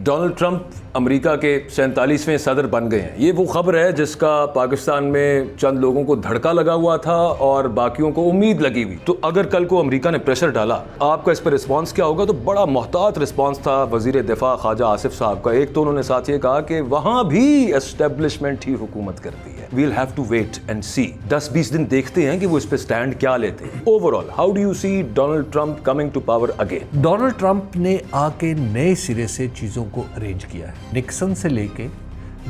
Donald Trump امریکہ کے 47ویں صدر بن گئے ہیں. یہ وہ خبر ہے جس کا پاکستان میں چند لوگوں کو دھڑکا لگا ہوا تھا اور باقیوں کو امید لگی ہوئی. تو اگر کل کو امریکہ نے پریشر ڈالا, آپ کا اس پر رسپانس کیا ہوگا؟ تو بڑا محتاط رسپانس تھا وزیر دفاع خواجہ آصف صاحب کا. ایک تو انہوں نے ساتھ یہ کہا کہ وہاں بھی اسٹیبلشمنٹ ہی حکومت کرتی ہے. We'll have to wait and see. 10-20 دن دیکھتے ہیں کہ وہ اس پہ سٹینڈ کیا لیتے ہیں. Overall how do you see Donald Trump coming to power again? Donald Trump نے آ کے نئے سرے سے چیزوں کو ارینج کیا ہے. نکسن سے لے کے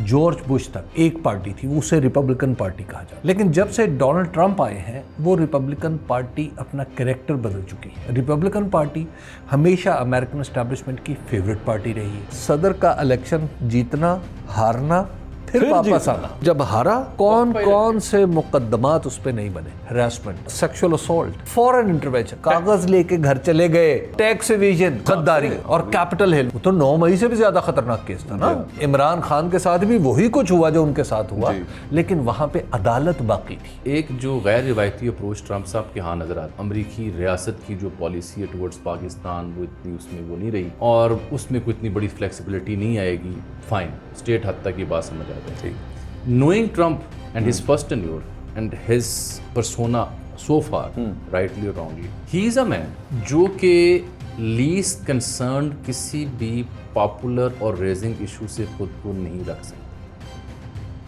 جارج بش تک ایک پارٹی تھی, اسے ریپبلکن پارٹی کہا جاتا. لیکن جب سے ڈونلڈ ٹرمپ آئے ہیں وہ ریپبلکن پارٹی اپنا کریکٹر بدل چکی ہے. ریپبلکن پارٹی ہمیشہ امریکن اسٹیبلشمنٹ کی فیوریٹ پارٹی رہی ہے. صدر کا الیکشن جیتنا, ہارنا, پھر واپس آنا. جب ہارا کون سے مقدمات اس پہ نہیں بنے؟ ہراسمنٹ, سیکشل اسالٹ, فورن انٹروینشن, کاغذ لے کے گھر چلے گئے, ٹیکس ایویژن, غداری اور کیپٹل ہل. تو 9 مئی سے بھی زیادہ خطرناک کیس تھا نا. عمران خان کے ساتھ بھی وہی کچھ ہوا جو ان کے ساتھ ہوا, لیکن وہاں پہ عدالت باقی تھی. ایک جو غیر روایتی اپروچ ٹرمپ صاحب کے ہاں نظر آتا, امریکی ریاست کی جو پالیسی ہے ٹورڈز پاکستان, وہ اتنی اس میں وہ نہیں رہی اور اس میں کوئی اتنی بڑی فلیکسیبلٹی نہیں آئے گی. فائن, اسٹیٹ حد تک یہ بات سمجھ آتی ہے. Knowing Trump and his first tenure and his persona so far, rightly or wrongly, he is a man جو کہ least concerned کسی بھی popular اور raising issue سے خود کو نہیں رکھ سکتا.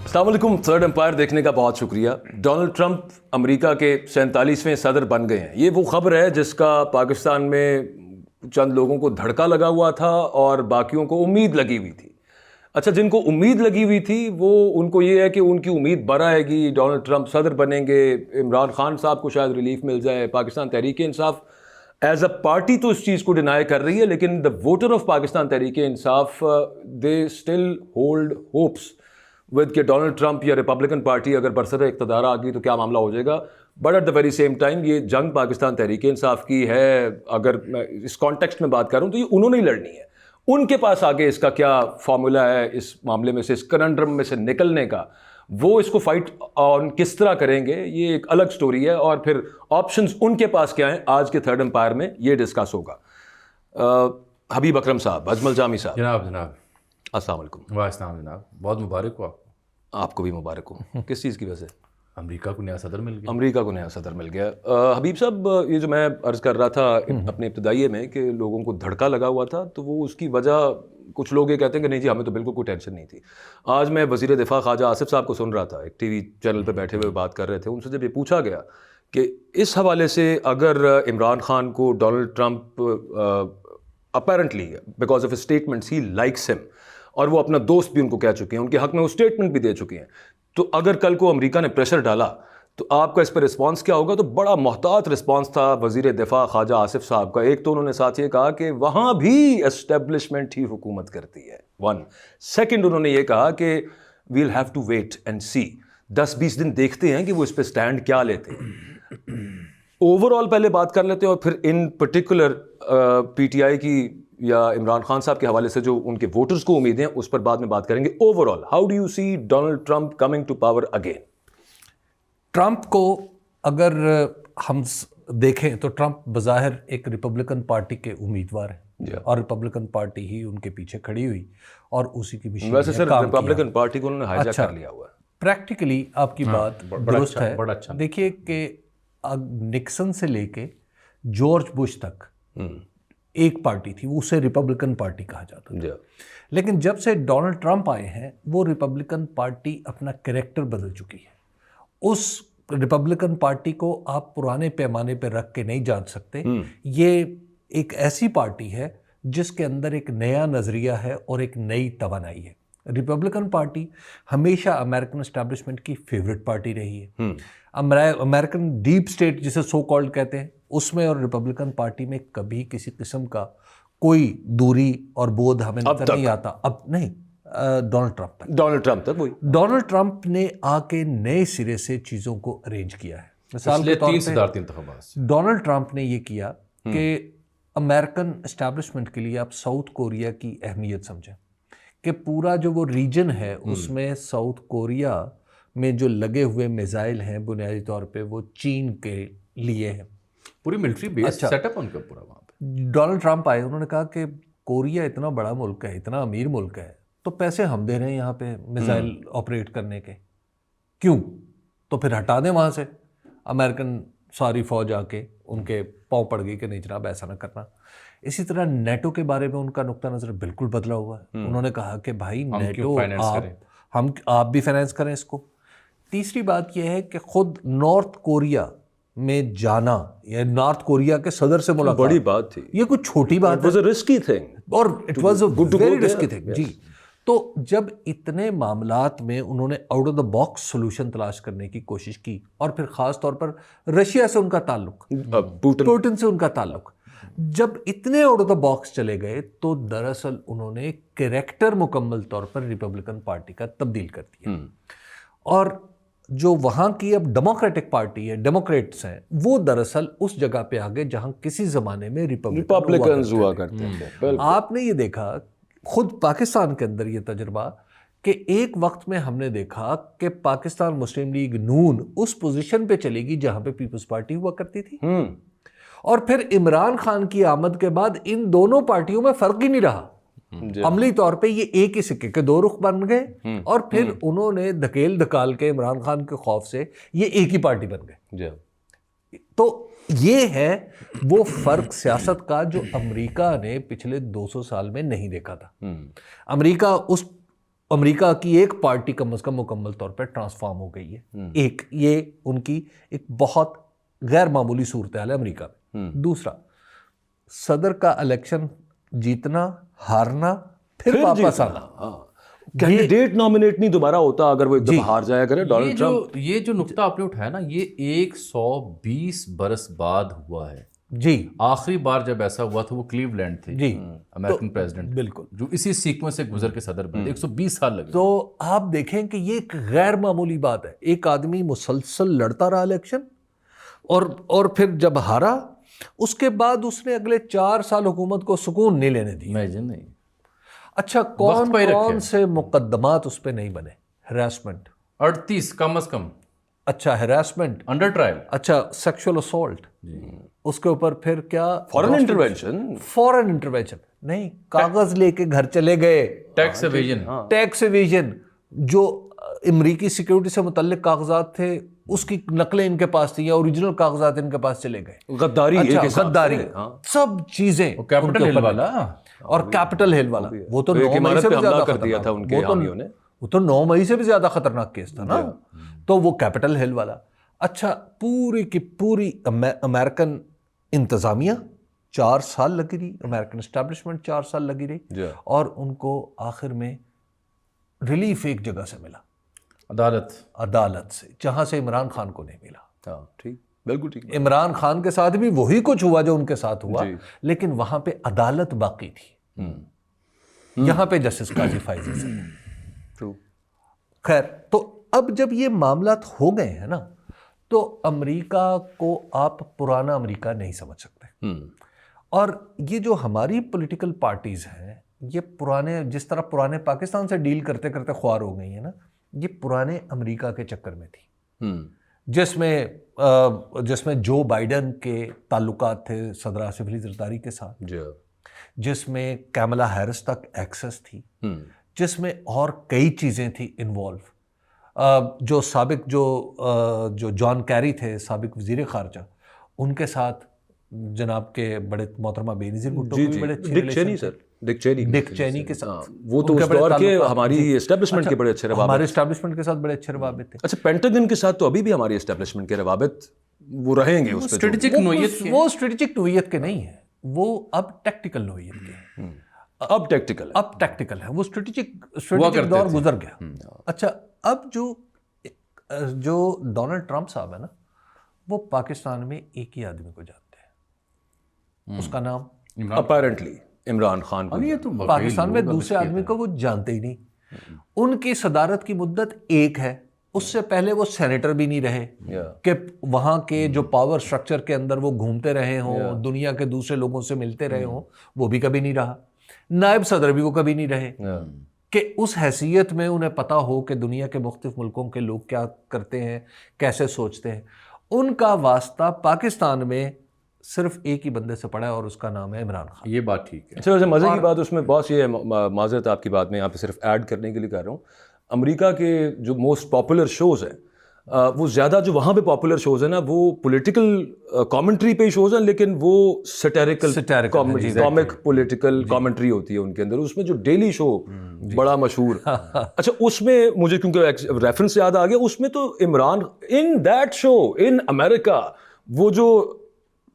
السلام علیکم. تھرڈ امپائر دیکھنے کا بہت شکریہ. ڈونلڈ ٹرمپ امریکہ کے 47ویں صدر بن گئے ہیں. یہ وہ خبر ہے جس کا پاکستان میں چند لوگوں کو دھڑکا لگا ہوا تھا اور باقیوں کو امید لگی ہوئی تھی. اچھا, جن کو امید لگی ہوئی تھی وہ ان کو یہ ہے کہ ان کی امید بر آئے گی, ڈونلڈ ٹرمپ صدر بنیں گے, عمران خان صاحب کو شاید ریلیف مل جائے. Pakistan Tehreek Insaf as a party تو اس چیز کو ڈینائی کر رہی ہے, لیکن دا voter of Pakistan Tehreek Insaf they still hold hopes with کہ ڈونلڈ ٹرمپ یا ریپبلکن پارٹی اگر برسر اقتدار آ گئی تو کیا معاملہ ہو جائے گا. But at the very same time یہ جنگ پاکستان تحریک انصاف کی ہے. اگر میں اس کانٹیکسٹ میں بات کروں تو یہ انہوں نے ہی لڑنی ہے. ان کے پاس آگے اس کا کیا فارمولا ہے اس معاملے میں سے, اس کننڈرم میں سے نکلنے کا, وہ اس کو فائٹ آن کس طرح کریں گے, یہ ایک الگ سٹوری ہے. اور پھر آپشنز ان کے پاس کیا ہیں, آج کے تھرڈ امپائر میں یہ ڈسکس ہوگا. حبیب اکرم صاحب, اجمل جامی صاحب. جناب السلام علیکم. وعلیکم جناب, بہت مبارک ہو. آپ کو بھی مبارک ہو. کس چیز کی وجہ سے؟ امریکہ کو نیا صدر مل گیا. امریکہ کو نیا صدر مل گیا. حبیب صاحب, یہ جو میں عرض کر رہا تھا اپنے ابتدائیے میں کہ لوگوں کو دھڑکا لگا ہوا تھا, تو وہ اس کی وجہ کچھ لوگ یہ کہتے ہیں کہ نہیں جی ہمیں تو بالکل کوئی ٹینشن نہیں تھی. آج میں وزیر دفاع خواجہ آصف صاحب کو سن رہا تھا, ایک ٹی وی چینل پہ بیٹھے ہوئے بات کر رہے تھے. ان سے جب یہ پوچھا گیا کہ اس حوالے سے اگر عمران خان کو Donald Trump apparently because of statements he likes ہم, اور وہ اپنا دوست بھی ان کو کہہ چکے ہیں, ان کے حق میں وہ اسٹیٹمنٹ بھی دے چکے ہیں, تو اگر کل کو امریکہ نے پریشر ڈالا تو آپ کا اس پہ رسپانس کیا ہوگا؟ تو بڑا محتاط رسپانس تھا وزیر دفاع خواجہ آصف صاحب کا. ایک تو انہوں نے ساتھ یہ کہا کہ وہاں بھی اسٹیبلشمنٹ ہی حکومت کرتی ہے. 1 سیکنڈ انہوں نے یہ کہا کہ we'll have to wait and see. 10-20 دن دیکھتے ہیں کہ وہ اس پہ سٹینڈ کیا لیتے ہیں. اوور آل پہلے بات کر لیتے ہیں اور پھر in particular P T I کی یا عمران خان صاحب کے حوالے سے جو ان کے ووٹرز کو امیدیں ہیں اس پر بعد میں بات کریں گے. Overall how do you see Donald Trump coming to power again? Trump کو اگر ہم دیکھیں تو ٹرمپ بظاہر ایک ریپبلکن پارٹی کے امیدوار ہیں, اور ریپبلکن پارٹی ہی ان کے پیچھے کھڑی ہوئی اور اسی کی مشین ویسے سر ریپبلکن پارٹی کو انہوں نے ہائیجیک کر لیا ہوا ہے. پریکٹیکلی آپ کی بات درست ہے. دیکھیے کہ نکسن سے لے کے جارج بش تک ایک پارٹی تھی, اسے ریپبلکن پارٹی کہا جاتا تھا. لیکن جب سے ڈونلڈ ٹرمپ آئے ہیں وہ ریپبلکن پارٹی اپنا کریکٹر بدل چکی ہے. اس ریپبلکن پارٹی کو آپ پرانے پیمانے پہ رکھ کے نہیں جان سکتے. یہ ایک ایسی پارٹی ہے جس کے اندر ایک نیا نظریہ ہے اور ایک نئی توانائی ہے. ریپبلکن پارٹی ہمیشہ امریکن اسٹیبلشمنٹ کی فیوریٹ پارٹی رہی ہے. امریکن ڈیپ اسٹیٹ جسے سو کالڈ کہتے ہیں, اس میں اور ریپبلکن پارٹی میں کبھی کسی قسم کا کوئی دوری اور بودھ ہمیں نظر نہیں آتا. اب نہیں, ڈونلڈ ٹرمپ نے آ کے نئے سرے سے چیزوں کو ارینج کیا ہے. مثال کے طور پہ ڈونلڈ ٹرمپ نے یہ کیا کہ امریکن اسٹیبلشمنٹ کے لیے آپ ساؤتھ کوریا کی اہمیت سمجھیں کہ پورا جو وہ ریجن ہے اس میں ساؤتھ کوریا میں جو لگے ہوئے میزائل ہیں بنیادی طور پہ وہ چین کے لیے ہیں. پوری ملٹری بیس سیٹ اپ ان کا پورا وہاں پہ. ڈونلڈ ٹرمپ آئے, انہوں نے کہا کہ کوریا اتنا بڑا ملک ہے, اتنا امیر ملک ہے, تو پیسے ہم دے رہے ہیں یہاں پہ میزائل آپریٹ کرنے کے, کیوں؟ تو پھر ہٹا دیں وہاں سے. امریکن ساری فوج آ کے ان کے پاؤں پڑ گئی کہ نہیں جناب ایسا نہ کرنا. اسی طرح نیٹو کے بارے میں ان کا نقطہ نظر بالکل بدلا ہوا ہے. انہوں نے کہا کہ بھائی نیٹو آپ بھی فائنینس کریں اس کو. تیسری بات یہ ہے کہ خود نارتھ کوریا میں جانا یا نارتھ کوریا کے صدر سے ملاقات بڑی بات تھی, یہ کوئی چھوٹی بات ہے, رسکی تھنگ اور it was a very risky thing. جی, تو جب اتنے معاملات میں انہوں نے out of the box solution تلاش کرنے کی کوشش کی, اور پھر خاص طور پر رشیا سے ان کا تعلق, پوٹن سے ان کا تعلق, جب اتنے آؤٹ آف دا باکس چلے گئے تو دراصل انہوں نے کریکٹر مکمل طور پر ریپبلکن پارٹی کا تبدیل کر دیا. اور جو وہاں کی اب ڈیموکریٹک پارٹی ہے, ڈیموکریٹس ہیں, وہ دراصل اس جگہ پہ آ گئے جہاں کسی زمانے میں ریپبلکنز ہوا کرتے تھے. آپ نے یہ دیکھا خود پاکستان کے اندر یہ تجربہ کہ ایک وقت میں ہم نے دیکھا کہ پاکستان مسلم لیگ نون اس پوزیشن پہ چلے گی جہاں پہ پیپلز پارٹی ہوا کرتی تھی, اور پھر عمران خان کی آمد کے بعد ان دونوں پارٹیوں میں فرق ہی نہیں رہا. عملی طور پہ یہ ایک ہی سکے کے دو رخ بن گئے, اور پھر انہوں نے دھکیل دھکال کے عمران خان کے خوف سے یہ ایک ہی پارٹی بن گئے. تو یہ ہے وہ فرق سیاست کا جو امریکہ نے پچھلے 200 سال میں نہیں دیکھا تھا. امریکہ کی ایک پارٹی کم از کم مکمل طور پہ ٹرانسفارم ہو گئی ہے. ایک یہ ان کی ایک بہت غیر معمولی صورتحال ہے امریکہ میں. دوسرا, صدر کا الیکشن جیتنا, ہارنا, پھر واپس آنا. کینڈیڈیٹ نامنیٹ نہیں دوبارہ ہوتا اگر وہ ایک دفعہ ہار جایا کرے. ڈونلڈ ٹرمپ, یہ جو نقطہ آپ نے اٹھایا نا, یہ 120 برس بعد ہوا ہے. جی, آخری بار جب ایسا ہوا تھا وہ کلیولینڈ تھے, جی, امریکن پریزیڈنٹ, بالکل, جو اسی سیکوینس سے گزر کے صدر بنے. 120 سال لگے. تو آپ دیکھیں کہ یہ ایک غیر معمولی بات ہے. ایک آدمی مسلسل لڑتا رہا الیکشن, اور پھر جب ہارا اس کے بعد اس نے اگلے 4 سال حکومت کو سکون نہیں لینے دی. نہیں. اچھا, کون سے مقدمات اس پہ نہیں بنے؟ ہراسمنٹ 38 کم از کم. اچھا, ہراسمنٹ انڈر ٹرائل. اچھا, سیکشول اسالٹ, اس کے اوپر پھر کیا, فورن انٹروینشن نہیں, کاغذ لے کے گھر چلے گئے, ٹیکس ایویژن, جو امریکی سیکیورٹی سے متعلق کاغذات تھے اس کی نقلیں ان کے پاس تھیں, یا اوریجنل کاغذات ان کے پاس چلے گئے. غداری, غداری, سب چیزیں. کیپٹل ہل والا, اور کیپٹل ہل والا, وہ تو 9 مئی سے بھی زیادہ کر دیا تھا ان کے حامیوں نے. وہ تو 9 مئی سے بھی زیادہ خطرناک کیس تھا نا. تو وہ کیپٹل ہل والا. اچھا, پوری کی پوری امریکن انتظامیہ 4 سال لگی رہی, امریکن اسٹیبلشمنٹ 4 سال لگی رہی, اور ان کو آخر میں ریلیف ایک جگہ سے ملا, عدالت سے, جہاں سے عمران خان کو نہیں ملا. ٹھیک, بالکل ٹھیک. عمران خان کے ساتھ بھی وہی کچھ ہوا جو ان کے ساتھ ہوا, لیکن وہاں پہ عدالت باقی تھی. یہاں پہ جسٹس قاضی فائز سے. خیر, تو اب جب یہ معاملات ہو گئے ہیں نا, تو امریکہ کو آپ پرانا امریکہ نہیں سمجھ سکتے. اور یہ جو ہماری پولیٹیکل پارٹیز ہیں, یہ پرانے, جس طرح پرانے پاکستان سے ڈیل کرتے کرتے خوار ہو گئی ہیں نا, یہ پرانے امریکہ کے چکر میں تھی, جس میں جو بائیڈن کے تعلقات تھے صدر آصف علی زرداری کے ساتھ, جس میں کیملا ہیرس تک ایکسس تھی, جس میں اور کئی چیزیں تھیں انوالو, جو سابق جو جان کیری تھے سابق وزیر خارجہ, ان کے ساتھ جناب کے بڑے محترمہ بے نظیر بھٹو کے بڑے اچھے ریلیشن, ڈک چینی کے ساتھ, وہ تو اس دور کے ہماری اسٹیبلشمنٹ کے بڑے اچھے روابط, ہمارے اسٹیبلشمنٹ کے ساتھ بڑے اچھے روابط تھے. اچھا, پینٹاگن کے ساتھ تو ابھی بھی ہماری اسٹیبلشمنٹ کے روابط وہ رہیں گے. اس پہ وہ اسٹریٹجک نوعیت کے نہیں ہیں, وہ اب ٹیکٹیکل نوعیت کے ہیں. اب ٹیکٹیکل ہے, وہ اسٹریٹجک دور گزر گیا. اچھا, اب جو ڈونلڈ ٹرمپ صاحب ہے نا, وہ پاکستان میں ایک ہی آدمی کو جانتے ہیں, اس کا نام اپیرنٹلی عمران خان. پاکستان میں دوسرے آدمی کو وہ جانتے ہی نہیں. ان کی صدارت کی مدت ایک ہے, اس سے پہلے وہ سینیٹر بھی نہیں رہے کہ وہاں کے جو پاور سٹرکچر کے اندر وہ گھومتے رہے ہوں, دنیا کے دوسرے لوگوں سے ملتے رہے ہوں, وہ بھی کبھی نہیں رہا. نائب صدر بھی وہ کبھی نہیں رہے کہ اس حیثیت میں انہیں پتا ہو کہ دنیا کے مختلف ملکوں کے لوگ کیا کرتے ہیں, کیسے سوچتے ہیں. ان کا واسطہ پاکستان میں صرف ایک ہی بندے سے پڑھا ہے اور اس کا نام ہے عمران خان. یہ بات ٹھیک ہے. اچھا ویسے مزے کی بات اس میں بہت سی ہے, معذرت آپ کی بات میں یہاں پہ صرف ایڈ کرنے کے لیے کر رہا ہوں, امریکہ کے جو موسٹ پاپولر شوز ہیں وہ زیادہ جو وہاں پہ پاپولر شوز ہیں نا وہ پولیٹیکل کامنٹری پہ شوز ہیں, لیکن وہ سٹیریکل کامک پولیٹیکل کامنٹری ہوتی ہے ان کے اندر. اس میں جو ڈیلی شو بڑا مشہور, اچھا اس میں مجھے کیونکہ ریفرنس یاد آ گیا, اس میں تو عمران ان دیٹ شو ان امریکہ وہ جو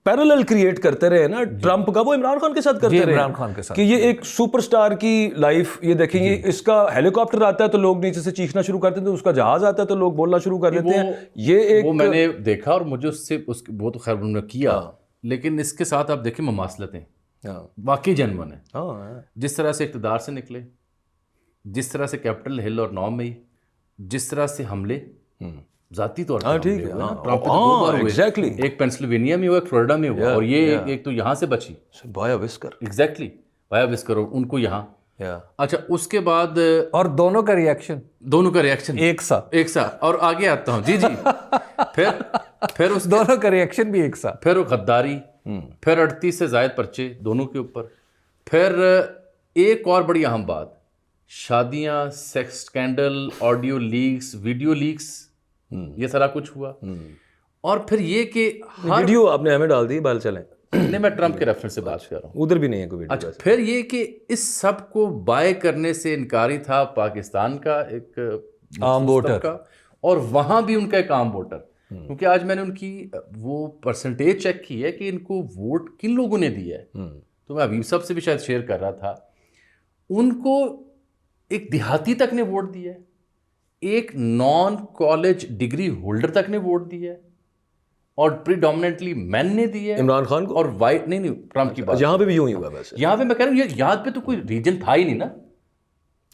پیرالل کریٹ کرتے رہے نا ٹرمپ کا, وہ عمران خان کے ساتھ کرتے رہے عمران خان کے ساتھ کہ یہ ایک سپر سٹار کی لائف, یہ دیکھیں گے اس کا ہیلی کاپٹر آتا ہے تو لوگ نیچے سے چیخنا شروع کرتے ہیں, اس کا جہاز آتا ہے تو لوگ بولنا شروع کر دیتے ہیں. یہ ایک وہ میں نے دیکھا اور مجھے اس سے وہ تو خیر انہوں نے کیا, لیکن اس کے ساتھ آپ دیکھیں مماثلتیں واقعی جنون ہیں. جس طرح سے اقتدار سے نکلے, جس طرح سے کیپٹل ہل اور 9 مئی, جس طرح سے حملے ذاتی طور پر ٹھیک ہے, ایگزیکٹلی ایک پینسلوینیا میں ہوا, ایک فلوریڈا میں ہوا, اور یہ ایک تو یہاں سے بچی بایا وسکر, ایگزیکٹلی بایا وسکر, ان کو یہاں. اچھا اس کے بعد اور دونوں کا ریئیکشن ایک ساتھ اور آگے آتا ہوں. جی پھر اس دونوں کا ریئیکشن بھی ایک ساتھ, پھر وہ غداری, پھر 38 سے زائد پرچے دونوں کے اوپر, پھر ایک اور بڑی اہم بات, شادیاں, sex scandal, audio leaks, video leaks, یہ سارا کچھ ہوا. اور پھر یہ کہ ویڈیو آپ نے ہمیں ڈال دی, بال چلیں. نہیں, میں ٹرمپ کے ریفرنس سے بات کر رہا ہوں, ادھر بھی نہیں ہے کوئی ویڈیو. اچھا پھر یہ کہ اس سب کو بائے کرنے سے انکاری تھا پاکستان کا ایک عام ووٹر کا, اور وہاں بھی ان کا ایک عام ووٹر, کیونکہ آج میں نے ان کی وہ پرسنٹیج چیک کی ہے کہ ان کو ووٹ کن لوگوں نے دیا ہے. تو میں حبیب صاحب سے بھی شاید شیئر کر رہا تھا, ان کو ایک دیہاتی تک نے ووٹ دیا ہے, ایک نان کالج ڈگری ہولڈر تک نے ووٹ دیا ہے, اور پریڈومننٹلی مین نے دی ہے عمران خان کو, اور وائٹ نہیں ٹرمپ کی بات. یہاں پہ بھی یوں ہی ہوا ویسے, یہاں پہ میں کہہ رہا ہوں یہ یہاں پہ تو کوئی ریجن تھا ہی نہیں نا.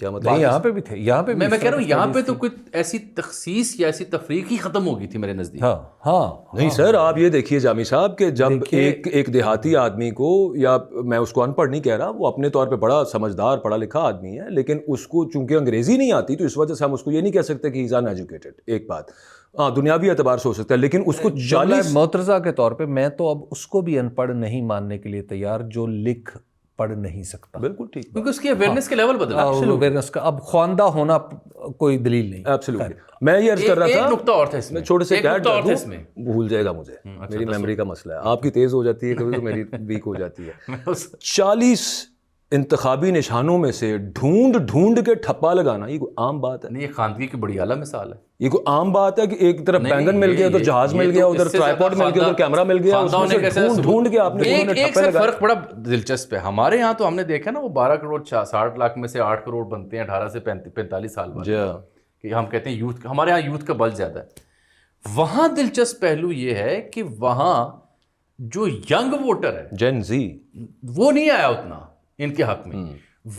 کیا مطلب؟ یہاں پہ بھی تھے, یہاں پہ میں کہہ رہا ہوں یہاں پہ تو کوئی ایسی تخصیص یا ایسی تفریق ہی ختم ہو گئی تھی میرے نزدیک. نہیں سر, آپ یہ دیکھیے جامی صاحب کہ جب ایک دیہاتی آدمی کو, یا میں اس کو ان پڑھ نہیں کہہ رہا, وہ اپنے طور پہ بڑا سمجھدار پڑھا لکھا آدمی ہے, لیکن اس کو چونکہ انگریزی نہیں آتی تو اس وجہ سے ہم اس کو یہ نہیں کہہ سکتے کہ ہی از ان ایجوکیٹڈ. ایک بات ہاں دنیاوی اعتبار سے ہو سکتا ہے, لیکن اس کو 40 معترضہ کے طور پہ میں تو اب اس کو بھی ان پڑھ نہیں ماننے کے لیے تیار جو لکھ پڑھ نہیں سکتا. بالکل ٹھیک, کیونکہ اس کی اویئرنیس کے لیول بدلا, اویئرنیس کا اب خواندہ ہونا کوئی دلیل نہیں. ایبسلیوٹلی. میں یہ عرض کر رہا تھا, ایک نقطہ اور تھا اس میں, چھوٹے سے کیا اس میں بھول جائے گا مجھے, میری میموری کا مسئلہ ہے, آپ کی تیز ہو جاتی ہے کبھی تو میری ویک ہو جاتی ہے. 40 انتخابی نشانوں میں سے ڈھونڈ کے ٹھپا لگانا یہ کوئی عام بات ہے؟ نہیں, یہ خواندگی کی بڑی اعلیٰ مثال ہے. یہ کوئی عام بات ہے کہ ایک طرف بینگن مل گیا, ادھر جہاز مل گیا, ادھر ٹرائیپوڈ مل گیا, ادھر کیمرہ مل گیا, ڈھونڈ کے آپ نے ایک سے فرق بڑا دلچسپ ہے. ہمارے یہاں تو ہم نے دیکھا نا وہ 12 کروڑ 60 لاکھ میں سے 8 کروڑ بنتے ہیں 18 سے 45 سال بعد, کہ ہم کہتے ہیں یوتھ, ہمارے یہاں یوتھ کا بل زیادہ ہے. وہاں دلچسپ پہلو یہ ہے کہ وہاں جو ینگ ووٹر ہے جین زی, وہ نہیں آیا اتنا ان کے حق میں.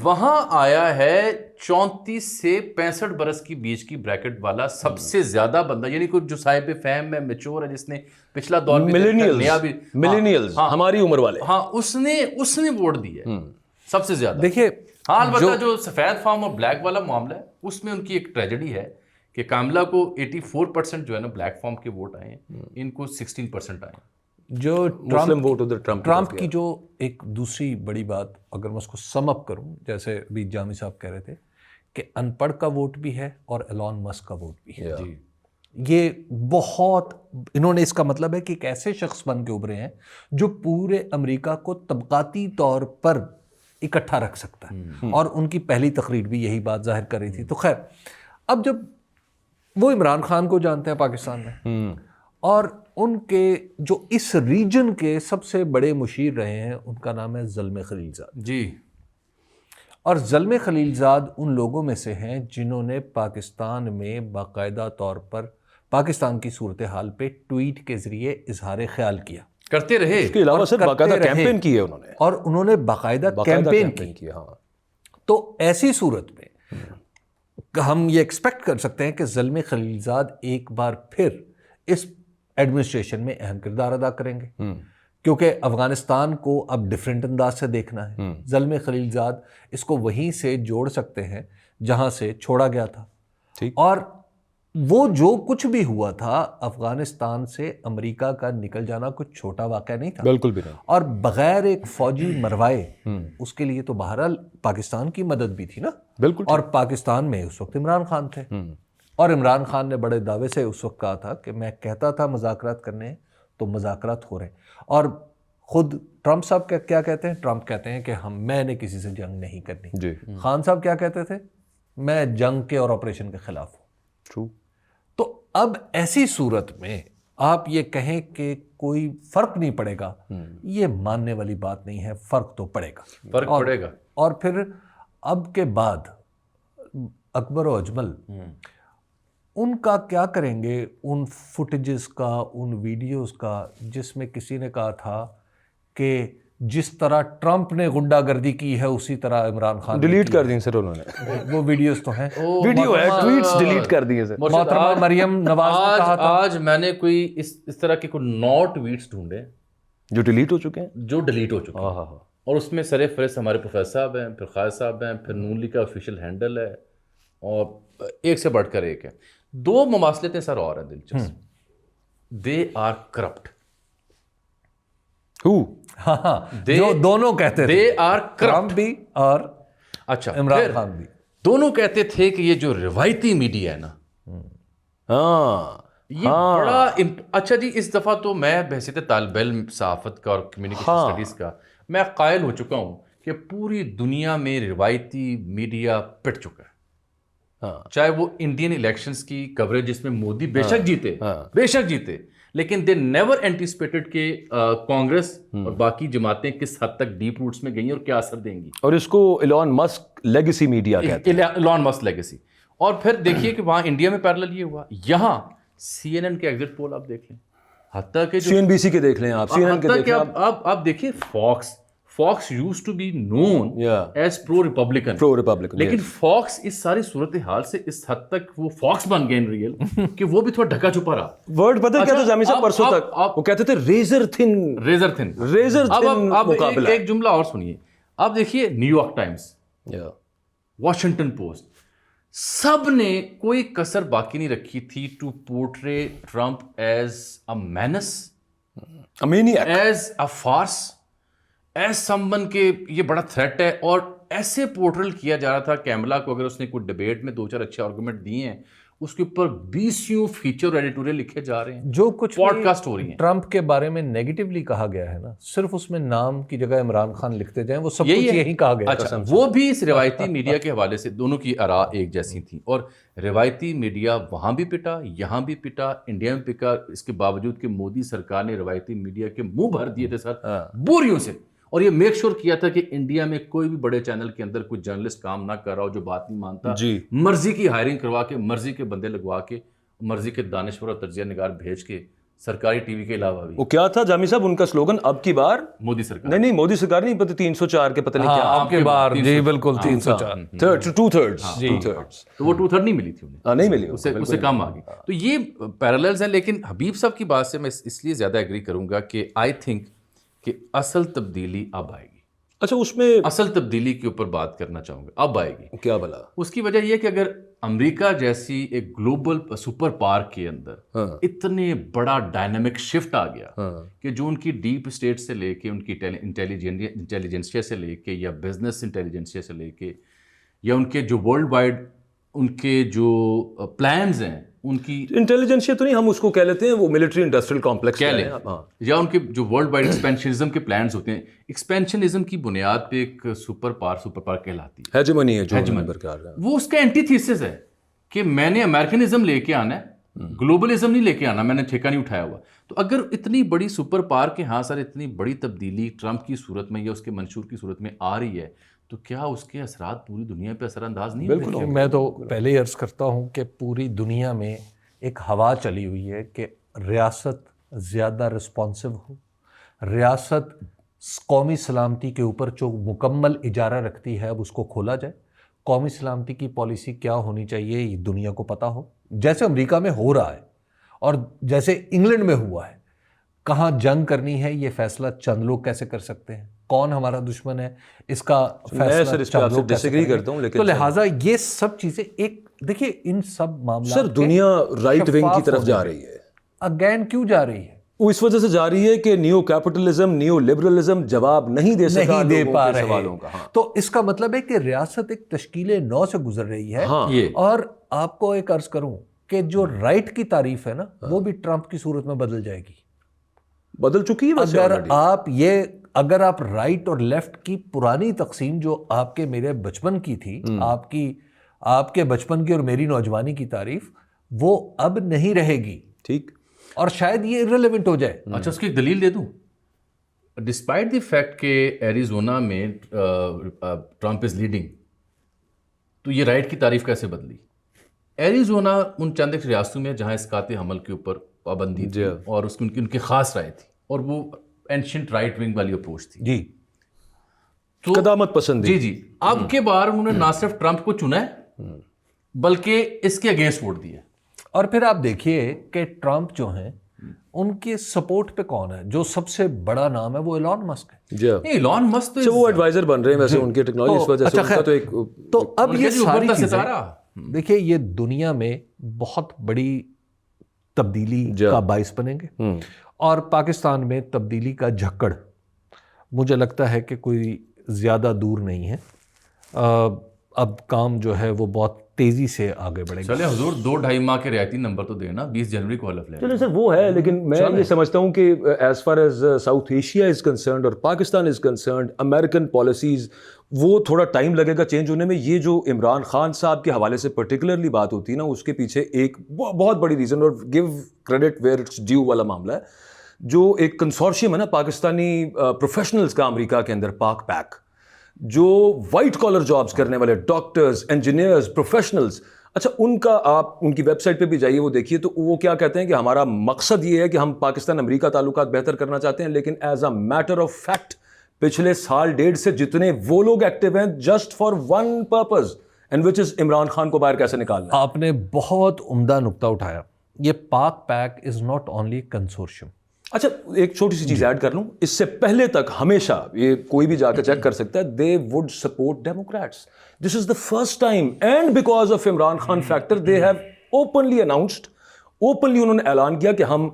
وہاں آیا ہے 34 سے 65 برس کی بیچ کی بریکٹ والا سب سے زیادہ بندہ, یعنی کوئی جو صاحب فہم ہے, میچور ہے, جس نے پچھلا دور بھی ملینیلز ہماری عمر والے, ہاا اس نے ووٹ دی ہے سب سے زیادہ. دیکھیے ہاں البتہ جو سفید فارم اور بلیک والا معاملہ ہے اس میں ان کی ایک ٹریجڈی ہے کہ کاملا کو 84% جو ہے نا بلیک فارم کے ووٹ آئے ہیں, ان کو 16% آئے ہیں. جو مسلم ووٹ ادھر ٹرمپ کی جو ایک دوسری بڑی بات, اگر میں اس کو سم اپ کروں, جیسے ابھی جامی صاحب کہہ رہے تھے کہ ان پڑھ کا ووٹ بھی ہے اور ایلون مسک کا ووٹ بھی ہے. جی یہ بہت, انہوں نے اس کا مطلب ہے کہ ایک ایسے شخص بن کے ابھرے ہیں جو پورے امریکہ کو طبقاتی طور پر اکٹھا رکھ سکتا ہے, اور ان کی پہلی تقریر بھی یہی بات ظاہر کر رہی تھی. تو خیر, اب جب وہ عمران خان کو جانتے ہیں پاکستان میں, اور ان کے جو اس ریجن کے سب سے بڑے مشیر رہے ہیں, ان کا نام ہے زلمے خلیل زاد. جی, اور زلمے خلیل زاد ان لوگوں میں سے ہیں جنہوں نے پاکستان میں باقاعدہ طور پر پاکستان کی صورتحال پہ ٹویٹ کے ذریعے اظہار خیال کیا, کرتے رہے. اس کے علاوہ سر باقاعدہ کیمپین کی ہے انہوں نے, اور انہوں نے باقاعدہ کیمپین کی. تو ایسی صورت میں ہم یہ ایکسپیکٹ کر سکتے ہیں کہ زلمے خلیل زاد ایک بار پھر اس ایڈمنسٹریشن میں اہم کردار ادا کریں گے, کیونکہ افغانستان کو اب ڈیفرنٹ انداز سے دیکھنا ہے. زلمے خلیل زاد اس کو وہیں سے جوڑ سکتے ہیں جہاں سے چھوڑا گیا تھا, اور وہ جو کچھ بھی ہوا تھا افغانستان سے امریکہ کا نکل جانا کچھ چھوٹا واقعہ نہیں تھا، بالکل بھی نہیں، اور بغیر ایک فوجی مروائے اس کے لیے تو بہرحال پاکستان کی مدد بھی تھی نا، بالکل، اور پاکستان میں اس وقت عمران خان تھے، اور عمران خان نے بڑے دعوے سے اس وقت کہا تھا کہ میں کہتا تھا مذاکرات کرنے تو مذاکرات ہو رہے ہیں، اور خود ٹرمپ صاحب کیا کہتے ہیں؟ ٹرمپ کہتے ہیں کہ میں نے کسی سے جنگ نہیں کرنی. جی. خان صاحب کیا کہتے تھے؟ میں جنگ کے اور آپریشن کے خلاف ہوں. ٹرو. تو اب ایسی صورت میں آپ یہ کہیں کہ کوئی فرق نہیں پڑے گا، یہ ماننے والی بات نہیں ہے. فرق تو پڑے گا، فرق پڑے گا. اور پھر اب کے بعد اکبر و اجمل ان کا کیا کریں گے؟ ان فوٹیجز کا، ان ویڈیوز کا، جس میں کسی نے کہا تھا کہ جس طرح ٹرمپ نے غنڈہ گردی کی ہے اسی طرح عمران خان ڈیلیٹ کر دیں سر انہوں نے. وہ ویڈیوز تو ہیں، ویڈیو ہے، ٹویٹس ڈیلیٹ کر دیے سر. محترمہ مریم نواز نے کہا تھا. آج میں نے کوئی اس طرح کے کوئی 9 ٹویٹس ڈھونڈے جو ڈیلیٹ ہو چکے ہیں، جو ڈیلیٹ ہو چکے ہیں، اور اس میں سر فہرست ہمارے پروفیسر صاحب ہیں، پھر خالد صاحب ہیں، پھر نون لیگ کا آفیشیل ہینڈل ہے، اور ایک سے بڑھ کر ایک ہے. 2 مماثلتیں سر اور ہیں دلچسپ. They are corrupt. جو دونوں کہتے تھے، دے آر ٹرمپ بھی اور اچھا عمران خان بھی، دونوں کہتے تھے کہ یہ جو روایتی میڈیا ہے نا، یہ بڑا اچھا جی. اس دفعہ تو میں بحیثیت طالب علم صحافت کا اور کمیونیکیشن اسٹڈیز کا میں قائل ہو چکا ہوں کہ پوری دنیا میں روایتی میڈیا پٹ چکا ہے. چاہے وہ انڈین الیکشنز کی کوریج جس میں مودی بے شک جیتے لیکن دے نیور اینٹیسپیٹڈ کہ کانگریس اور باقی جماعتیں کس حد تک ڈیپ روٹس میں گئی اور کیا اثر دیں گی. اور اس کو ایلان مسک لیگیسی میڈیا کہتے ہیں. ایلان مسک لیگیسی. اور پھر دیکھیے کہ وہاں انڈیا میں پیرلل یہ ہوا. یہاں سی این این کے ایگزٹ پول آپ دیکھ لیں، حتیٰ کہ سی این بی سی کے دیکھ لیں آپ، سی این این کے دیکھ لیں آپ دیکھیے. Fox used to be known as pro Republican, لیکن فاکس اس ساری صورتحال سے اس حد تک وہ فاکس بن گئے ان ریئل کہ وہ بھی تھوڑا ڈھکا چھپا رہا. ورڈ پتہ کیا تھا جامی صاحب پرسوں تک؟ وہ کہتے تھے ریزر تھن مقابلہ. ایک جملہ اور سنیے. اب دیکھیے New York Times, Washington Post, سب نے کوئی کسر باقی نہیں رکھی تھی to portray Trump as a menace, as a farce, as Samoon کہ یہ بڑا تھریٹ ہے. اور ایسے پورٹرل کیا جا رہا تھا کیملا کو، اگر اس نے کوئی ڈبیٹ میں 2-4 اچھے آرگومنٹ دیے ہیں اس کے اوپر 20 فیچر ایڈیٹوریل لکھے جا رہے ہیں، جو کچھ پوڈ کاسٹ ہو رہی ہیں. ٹرمپ کے بارے میں نیگیٹیولی کہا گیا ہے نا، صرف اس میں نام کی جگہ عمران خان لکھتے جائیں، وہ سب کچھ یہی کہا گیا. اچھا، وہ بھی اس روایتی میڈیا کے حوالے سے دونوں کی آراء ایک جیسی تھیں، اور روایتی میڈیا وہاں بھی پٹا، یہاں بھی پٹا، انڈیا میں پٹا. اس کے باوجود کہ مودی سرکار نے روایتی میڈیا کے منہ بھر دیے تھے سر بوریوں سے، اور یہ میک شور کیا تھا کہ انڈیا میں کوئی بھی بڑے چینل کے اندر کوئی جرنلسٹ کام نہ کر رہا ہو جو بات نہیں مانتا. مرضی کی ہائرنگ کروا کے، مرضی کے بندے لگوا کے، مرضی کے دانشور اور تجزیہ نگار بھیج کے، سرکاری ٹی وی کے علاوہ بھی. وہ کیا تھا جامی صاحب ان کا سلوگن؟ اب کی بار مودی سرکار، نہیں مودی سرکار نہیں، پتہ 304 کے پتہ نہیں کیا، اب کی بار. جی بالکل 304، 2/3. تو وہ 2/3 نہیں ملی تھی انہیں، نہیں ملی، اس سے کم آ گئی. تو یہ پیراللز ہیں. لیکن حبیب صاحب کی بات سے میں اس لیے زیادہ ایگری کروں گا کہ آئی تھنک کہ اصل تبدیلی اب آئے گی. اچھا، اس میں اصل تبدیلی کے اوپر بات کرنا چاہوں گا، اب آئے گی. کیا بلا؟ اس کی وجہ یہ کہ اگر امریکہ جیسی ایک گلوبل سپر پاور کے اندر اتنے بڑا ڈائنامک شفٹ آ گیا کہ جو ان کی ڈیپ اسٹیٹ سے لے کے، ان کی انٹیلیجنسیا سے لے کے، یا بزنس انٹیلیجنسیا سے لے کے، یا ان کے جو ورلڈ وائڈ ان کے جو پلانز ہیں، ان کی انٹیلیجنسیا تو نہیں، ہم اس کو کہہ لیتے ہیں وہ ملٹری انڈسٹریل کمپلیکس کہہ لیں، یا ان کے جو ورلڈ وائڈ ایکسپینشنزم کے پلانز ہوتے ہیں. ایکسپینشنزم کی بنیاد پہ ایک سپر پاور کہلاتی ہے، ہیجمنی ہے جو برقرار ہے. وہ اس کا اینٹی تھیسس ہے کہ میں نے امریکنزم لے کے آنا ہے، گلوبلزم نہیں لے کے آنا، میں نے ٹھیکہ نہیں اٹھایا ہوا. تو اگر اتنی بڑی سپر پاور کے ہاں سر اتنی بڑی تبدیلی ٹرمپ کی صورت میں یا اس کے منشور کی صورت میں آ رہی ہے، تو کیا اس کے اثرات پوری دنیا پہ اثر انداز نہیں ہوتے؟ بالکل. میں تو پہلے ہی عرض کرتا ہوں کہ پوری دنیا میں ایک ہوا چلی ہوئی ہے کہ ریاست زیادہ رسپانسو ہو، ریاست قومی سلامتی کے اوپر جو مکمل اجارہ رکھتی ہے اب اس کو کھولا جائے. قومی سلامتی کی پالیسی کیا ہونی چاہیے یہ دنیا کو پتہ ہو، جیسے امریکہ میں ہو رہا ہے اور جیسے انگلینڈ میں ہوا ہے. کہاں جنگ کرنی ہے یہ فیصلہ چند لوگ کیسے کر سکتے ہیں؟ کون ہمارا دشمن ہے اس کا میں فیصلہ سر اس پہ آپ سے ڈس ایگری کرتا ہوں، لیکن تو لہٰذا یہ سب چیزیں ایک دیکھیے ان سب معاملات سر دنیا رائٹ ونگ کی طرف جا رہی ہے. اگین کیوں جا رہی ہے؟ وہ اس وجہ سے جا رہی ہے کہ نیو کیپٹلزم، نیو لبرلزم جواب نہیں دے سکا نہیں دے لوگوں پا کے رہے سوالوں کا. تو اس کا مطلب ہے کہ ریاست ایک تشکیل نو سے گزر رہی ہے. اور آپ کو ایک عرض کروں کہ جو رائٹ کی تعریف ہے نا وہ بھی ٹرمپ کی صورت میں بدل جائے گی، بدل چکی ہے. اگر آپ رائٹ اور لیفٹ کی پرانی تقسیم جو آپ کے میرے بچپن کی تھی، آپ کے بچپن کی اور میری نوجوانی کی تعریف، وہ اب نہیں رہے گی. ٹھیک، اور شاید یہ irrelevant ہو جائے. اچھا اس کی ایک دلیل دے دوں. ڈسپائٹ دی فیکٹ کہ ایریزونا میں ٹرمپ از لیڈنگ، تو یہ رائٹ کی تعریف کیسے بدلی؟ ایریزونا ان چند ایک ریاستوں میں جہاں اسقاط حمل کے اوپر پابندی تھی اور اس کی ان کی خاص رائے تھی، اور وہ اینشنٹ رائٹ ونگ والی اپروچ تھی. جی، تو قدامت پسندی. جی اب کے بار انہوں نے نہ صرف ٹرمپ کو چنا ہے بلکہ اس کے اگینسٹ ووٹ دیا. اور پھر آپ دیکھیے کہ ٹرمپ جو ہیں ان کے سپورٹ پہ کون ہے؟ جو سب سے بڑا نام ہے وہ ایلان مسک ہے. جی ایلان مسک وہ ایڈوائزر بن رہے ہیں ویسے ان کی ٹیکنالوجی اس وجہ سے ان کا تو ایک. تو اب یہ ساری چیزیں دیکھیے یہ دنیا میں بہت بڑی تبدیلی کا باعث بنیں گے، اور پاکستان میں تبدیلی کا جھکڑ مجھے لگتا ہے کہ کوئی زیادہ دور نہیں ہے. اب کام جو ہے وہ بہت تیزی سے آگے بڑھے گا. چلے حضور 2-2.5 ماہ کے رعایتی نمبر تو دینا، 20 جنوری کو حلف لے. چلے سر وہ ہے، لیکن میں یہ سمجھتا ہوں کہ as far as South Asia is concerned اور Pakistan is concerned, American policies وہ تھوڑا ٹائم لگے گا چینج ہونے میں. یہ جو عمران خان صاحب کے حوالے سے پرٹیکولرلی بات ہوتی ہے نا، اس کے پیچھے ایک بہت بڑی ریزن، اور give credit where it's due والا معاملہ ہے. جو ایک کنسورشیم ہے نا پاکستانی پروفیشنلز کا امریکہ کے اندر، پاک پیک، جو وائٹ کالر جابز کرنے والے ڈاکٹرز، انجینئرز، پروفیشنلز، اچھا ان کا آپ ان کی ویب سائٹ پہ بھی جائیے، وہ دیکھیے تو وہ کیا کہتے ہیں کہ ہمارا مقصد یہ ہے کہ ہم پاکستان امریکہ تعلقات بہتر کرنا چاہتے ہیں، لیکن as a matter of fact پچھلے سال ڈیڑھ سے جتنے وہ لوگ ایکٹیو ہیں just for one purpose and which is Imran Khan کو باہر کیسے نکالنا ہے. آپ نے بہت عمدہ نقطہ اٹھایا. یہ پاک peak is not only consortium. اچھا ایک چھوٹی سی چیز ایڈ کر لوں، اس سے پہلے تک ہمیشہ یہ کوئی بھی جا کے چیک کر سکتا ہے، they would support democrats. This is the first time and because of Imran Khan factor they have openly announced, openly انہوں نے اعلان کیا کہ ہم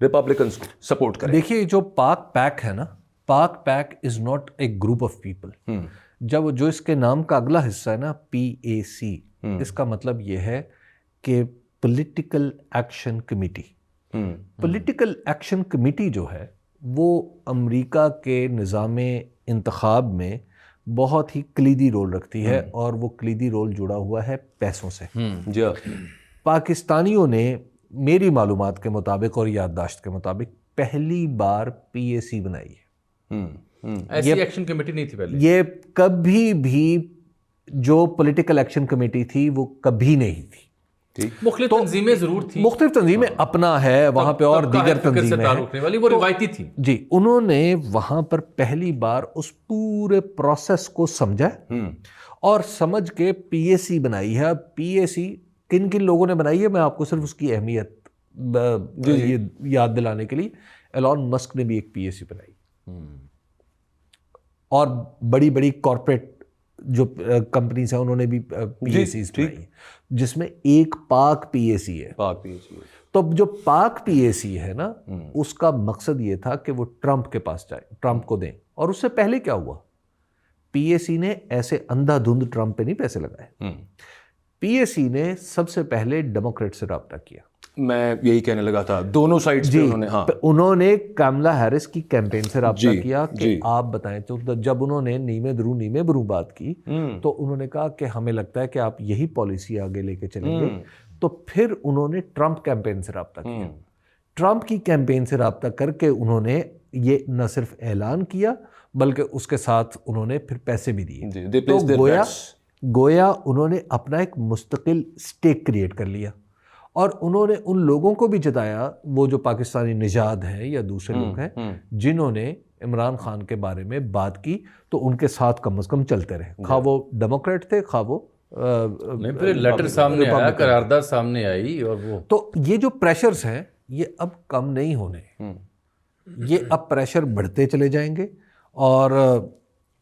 ریپبلکنس کو سپورٹ کریں. دیکھیے جو پاک پیک ہے نا، پاک peak is not a group of people. جب جو اس کے نام کا اگلا حصہ ہے نا PAC، اس کا مطلب یہ ہے کہ political action committee. Political action committee جو ہے وہ امریکہ کے نظام انتخاب میں بہت ہی کلیدی رول رکھتی ہے، اور وہ کلیدی رول جڑا ہوا ہے پیسوں سے. پاکستانیوں نے میری معلومات کے مطابق اور یادداشت کے مطابق پہلی بار PAC بنائی ہے. ایسی ایکشن کمیٹی نہیں تھی پہلے. یہ کبھی بھی جو پولیٹیکل ایکشن کمیٹی تھی وہ کبھی نہیں تھی. مختلف تنظیمیں ضرور تھیں، مختلف تنظیمیں اپنا ہے وہاں پہ، اور دیگر تنظیمیں ہیں، وہ روایتی تھی. جی انہوں نے وہاں پر پہلی بار اس پورے پروسیس کو سمجھا اور سمجھ کے PAC بنائی ہے. PAC کن کن لوگوں نے بنائی ہے میں آپ کو صرف اس کی اہمیت یاد دلانے کے لیے، ایلان مسک نے بھی ایک PAC بنائی، اور بڑی بڑی کارپوریٹ جو کمپنیز ہیں انہوں نے بھی PACs بنائی، جس میں ایک پاک PAC ہے. تو جو پاک PAC ہے نا، اس کا مقصد یہ تھا کہ وہ ٹرمپ کے پاس جائے، ٹرمپ کو دیں. اور اس سے پہلے کیا ہوا، PAC نے ایسے اندھا دھند ٹرمپ پہ نہیں پیسے لگائے. PAC نے سب سے پہلے ڈیموکریٹ سے رابطہ کیا. میں یہی کہنے لگا تھا، دونوں سائڈز پہ انہوں نے کاملا ہیرس کی کیمپین سے رابطہ کیا کہ آپ بتائیں. تو جب انہوں نے نیمے درو بات کی تو انہوں نے کہا کہ ہمیں لگتا ہے کہ آپ یہی پالیسی آگے لے کے چلیں گے. تو پھر انہوں نے ٹرمپ کیمپین سے رابطہ کیا. ٹرمپ کی کیمپین سے رابطہ کر کے انہوں نے یہ نہ صرف اعلان کیا بلکہ اس کے ساتھ انہوں نے پھر پیسے بھی دیے. تو گویا انہوں نے اپنا ایک مستقل اسٹیک کریٹ کر لیا، اور انہوں نے ان لوگوں کو بھی جتایا، وہ جو پاکستانی نژاد ہیں یا دوسرے لوگ ہیں جنہوں نے عمران خان کے بارے میں بات کی، تو ان کے ساتھ کم از کم چلتے رہے، خواہ وہ ڈیموکریٹ تھے خواہ وہ پھر لیٹر سامنے آیا، قرارداد سامنے آئی، اور وہ تو یہ جو پریشرز ہیں یہ اب کم نہیں ہونے، یہ اب پریشر بڑھتے چلے جائیں گے. اور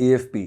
AFP,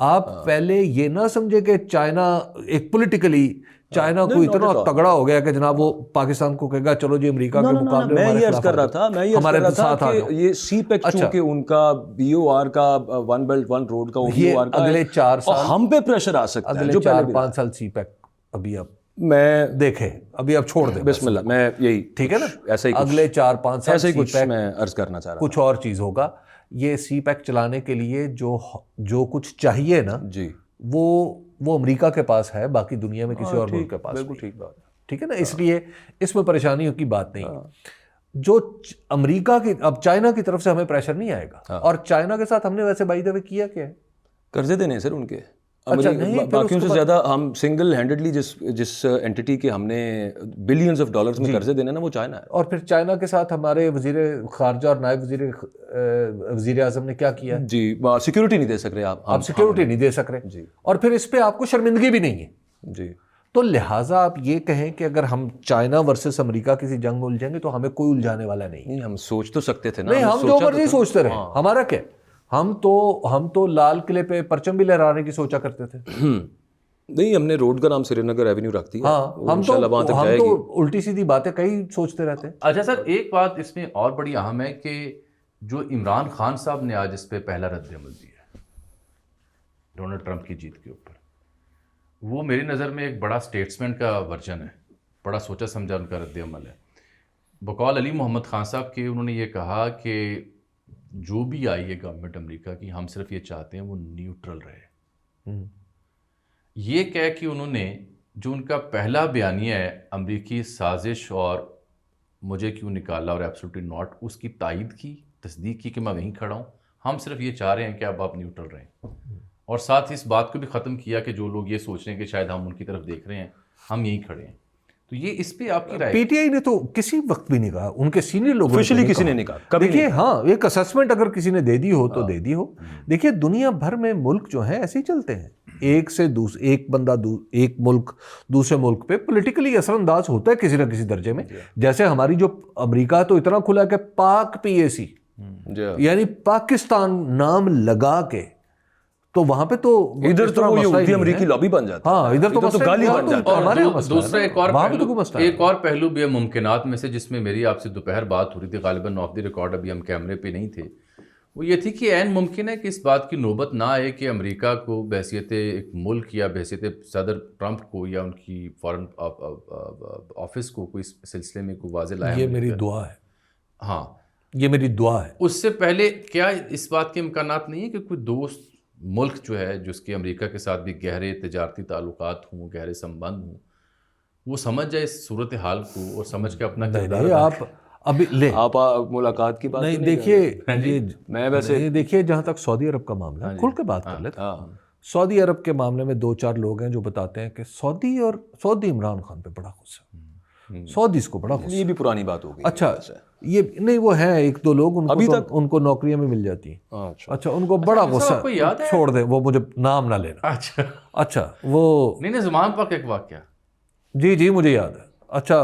آپ پہلے یہ نہ سمجھے کہ چائنا ایک پولیٹیکلی چائنا کو اتنا تگڑا ہو گیا کہ جناب وہ پاکستان کو کہے گا چلو جی امریکہ کے مقابلے میں یہ عرض کر رہا تھا کہ یہ سی پیک چونکہ ان کا بی او آر کا ون بیلٹ ون روڈ کا اگلے 4 سال ہم پہ پریشر آ سکتا ہے، اگلے 4-5 سال سی پیک ابھی اب میں دیکھیں، ابھی اب چھوڑ دیں بسم اللہ، میں یہی ٹھیک ہے نا، ایسا ہی اگلے 4-5 سال ایسا ہی کچھ میں عرض کرنا چاہ رہا کچھ اور چیز ہوگا. یہ سی پیک چلانے کے لیے جو کچھ چاہیے نا جی وہ امریکہ کے پاس ہے، باقی دنیا میں کسی اور ملک کے پاس بالکل ٹھیک بات ہے، ٹھیک ہے نا. اس لیے اس میں پریشانیوں کی بات نہیں. جو امریکہ کی اب چائنا کی طرف سے ہمیں پریشر نہیں آئے گا، اور چائنا کے ساتھ ہم نے ویسے بائی دا وے کیا کیا ہے، قرضے دینے سر ان کے نہیں باقیوں سے زیادہ ہم سنگل ہینڈڈلی جس اینٹی کے ہم نے بلینز آف ڈالرز میں قرضے دینے نا وہ چائنا ہے. اور پھر چائنا کے ساتھ ہمارے وزیر خارجہ اور نائب وزیر اعظم نے کیا کیا جی، سیکیورٹی نہیں دے سک رہے آپ سیکیورٹی نہیں دے سک رہے، اور پھر اس پہ آپ کو شرمندگی بھی نہیں ہے جی. تو لہٰذا آپ یہ کہیں کہ اگر ہم چائنا ورسز امریکہ کسی جنگ میں الجھیں گے تو ہمیں کوئی الجھانے والا نہیں. ہم سوچ تو سکتے تھے نا، نہیں ہم جو مرضی سوچتے رہے، ہمارا کیا، ہم تو لال قلعے پہ پرچم بھی لہرانے کی سوچا کرتے تھے. نہیں، ہم نے روڈ کا نام سری نگر ایونیو رکھ دیا. ہاں ہم تو الٹی سیدھی باتیں کئی سوچتے رہتے ہیں. اچھا سر، ایک بات اس میں اور بڑی اہم ہے کہ جو عمران خان صاحب نے آج اس پہ پہلا رد عمل دیا ہے ڈونلڈ ٹرمپ کی جیت کے اوپر، وہ میری نظر میں ایک بڑا سٹیٹسمنٹ کا ورژن ہے، بڑا سوچا سمجھا ان کا رد عمل ہے. بقول علی محمد خان صاحب کے انہوں نے یہ کہا کہ جو بھی آئی ہے گورنمنٹ امریکہ کی، ہم صرف یہ چاہتے ہیں وہ نیوٹرل رہے. یہ کہہ کہ انہوں نے جو ان کا پہلا بیانیہ ہے امریکی سازش اور مجھے کیوں نکالا اور ایبسولوٹلی ناٹ، اس کی تائید کی، تصدیق کی کہ میں وہیں کھڑا ہوں، ہم صرف یہ چاہ رہے ہیں کہ اب آپ نیوٹرل رہیں. اور ساتھ ہی اس بات کو بھی ختم کیا کہ جو لوگ یہ سوچ رہے ہیں کہ شاید ہم ان کی طرف دیکھ رہے ہیں، ہم یہیں کھڑے ہیں. تو یہ اس پہ آپ کی رائے؟ پی ٹی آئی نے تو کسی وقت بھی نہیں کہا، ان کے سینئر لوگوں آفیشلی کسی نے نہیں کہا. دیکھیے ہاں، ایک اسسمنٹ اگر کسی نے دے دی ہو تو دے دی ہو. دیکھیے دنیا بھر میں ملک جو ہیں ایسے ہی چلتے ہیں، ایک بندہ ایک ملک دوسرے ملک پہ پولیٹیکلی اثر انداز ہوتا ہے کسی نہ کسی درجے میں. جیسے ہماری جو امریکہ تو اتنا کھلا کہ پاک PAC یعنی پاکستان نام لگا کے، تو وہاں پہ تو ادھر تو وہ یہودی امریکی لابی بن جاتا ہے. ہاں ادھر تو گالی بن جاتا ہے. اور دوسرا ایک اور پہلو بھی ہے ممکنات میں سے، جس میں میری آپ سے دوپہر بات ہو رہی تھی، غالباً آف دی ریکارڈ، ابھی ہم کیمرے پہ نہیں تھے. وہ یہ تھی کہ عین ممکن ہے کہ اس بات کی نوبت نہ آئے کہ امریکہ کو بحیثیت ایک ملک یا بحیثیت صدر ٹرمپ کو یا ان کی فارن آفس کو کوئی اس سلسلے میں کوئی واضح لایا. یہ میری دعا ہے. ہاں یہ میری دعا ہے. اس سے پہلے کیا اس بات کے امکانات نہیں ہے کہ کوئی دوست ملک جو ہے جس کے امریکہ کے ساتھ بھی گہرے تجارتی تعلقات ہوں، گہرے سمبند ہوں، وہ سمجھ جائے اس صورتحال کو اور سمجھ کے اپنا کردار آپ ابھی لے آپ ملاقات کی بات نہیں دیکھیے، میں ویسے دیکھیے جہاں تک سعودی عرب کا معاملہ ہے، کھل کے بات کر لیتے ہیں. سعودی عرب کے معاملے میں 2-4 لوگ ہیں جو بتاتے ہیں کہ سعودی عمران خان پہ بڑا غصہ ہے، سعودی اس کو بڑا غصہ. یہ بھی پرانی بات ہو گئی. اچھا یہ نہیں، وہ ہیں 1-2 لوگ ان کو نوکریاں میں مل جاتی ہیں. اچھا ان کو بڑا غصہ، چھوڑ دیں وہ، مجھے نام نہ لینا. اچھا وہ نہیں زمان پاک ایک واقعہ، جی مجھے یاد ہے. اچھا